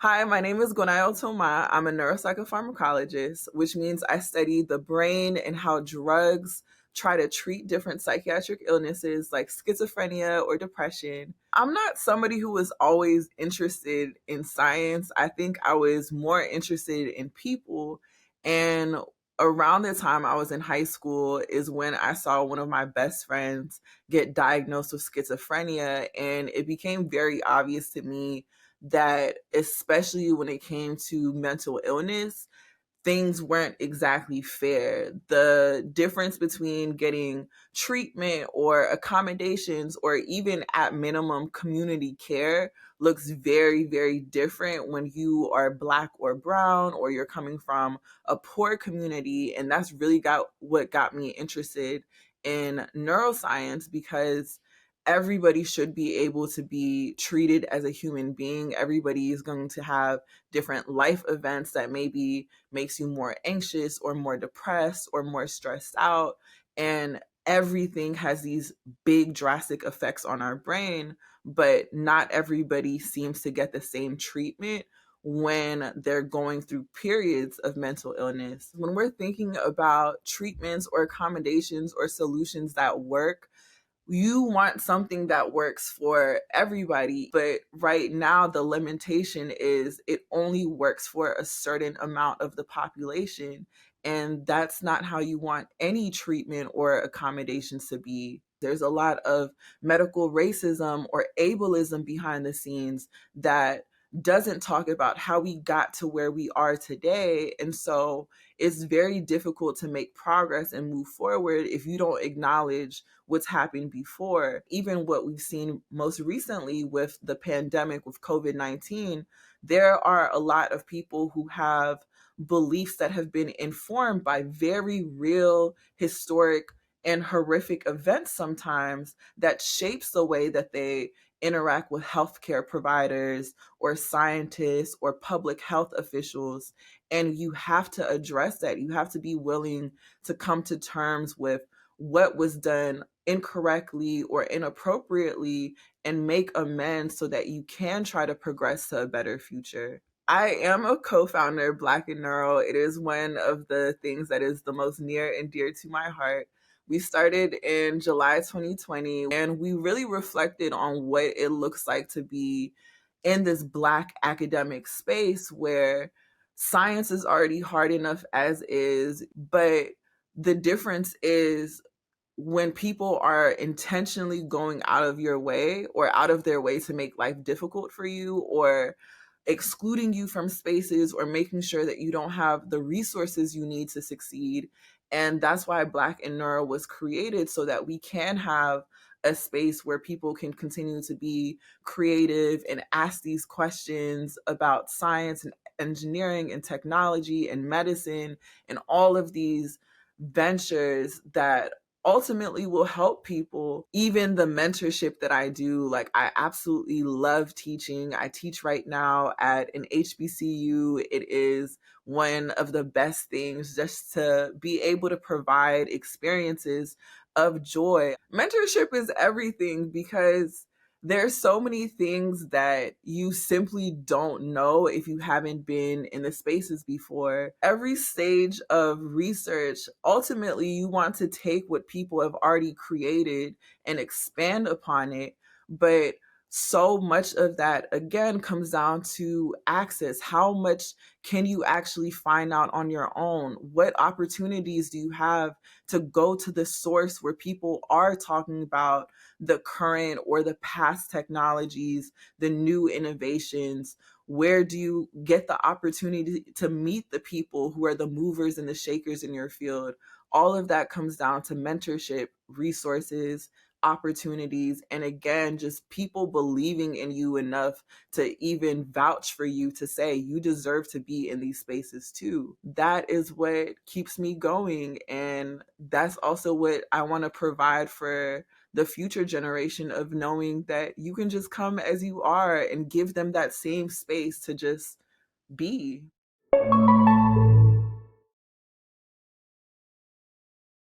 Hi, my name is Gwenaëlle Thomas. I'm a neuropsychopharmacologist, which means I study the brain and how drugs try to treat different psychiatric illnesses like schizophrenia or depression. I'm not somebody who was always interested in science. I think I was more interested in people. And around the time I was in high school is when I saw one of my best friends get diagnosed with schizophrenia. And it became very obvious to me that especially when it came to mental illness, things weren't exactly fair. The difference between getting treatment or accommodations or even at minimum community care looks very, very different when you are Black or brown or you're coming from a poor community. And that's really what got me interested in neuroscience, because everybody should be able to be treated as a human being. Everybody is going to have different life events that maybe makes you more anxious or more depressed or more stressed out. And everything has these big drastic effects on our brain, but not everybody seems to get the same treatment when they're going through periods of mental illness. When we're thinking about treatments or accommodations or solutions that work, you want something that works for everybody. But right now, the limitation is it only works for a certain amount of the population. And that's not how you want any treatment or accommodations to be. There's a lot of medical racism or ableism behind the scenes that doesn't talk about how we got to where we are today. And so it's very difficult to make progress and move forward if you don't acknowledge what's happened before. Even what we've seen most recently with the pandemic with COVID-19, there are a lot of people who have beliefs that have been informed by very real, historic, and horrific events sometimes that shapes the way that they interact with healthcare providers or scientists or public health officials. And you have to address that. You have to be willing to come to terms with what was done incorrectly or inappropriately and make amends so that you can try to progress to a better future. I am a co-founder of Black In Neuro. It is one of the things that is the most near and dear to my heart. We started in July 2020, and we really reflected on what it looks like to be in this Black academic space where science is already hard enough as is, but the difference is when people are intentionally going out of your way or out of their way to make life difficult for you, or excluding you from spaces, or making sure that you don't have the resources you need to succeed. And that's why Black in Neuro was created, so that we can have a space where people can continue to be creative and ask these questions about science and engineering and technology and medicine and all of these ventures that ultimately will help people. Even the mentorship that I do, like, I absolutely love teaching. I teach right now at an HBCU. It is one of the best things, just to be able to provide experiences of joy. Mentorship is everything, because there's so many things that you simply don't know if you haven't been in the spaces before. Every stage of research, ultimately, you want to take what people have already created and expand upon it. But so much of that, again, comes down to access. How much can you actually find out on your own? What opportunities do you have to go to the source where people are talking about the current or the past technologies, the new innovations? Where do you get the opportunity to meet the people who are the movers and the shakers in your field? All of that comes down to mentorship, resources, opportunities, and again, just people believing in you enough to even vouch for you, to say you deserve to be in these spaces too. That is what keeps me going. And that's also what I want to provide for the future generation, of knowing that you can just come as you are and give them that same space to just be.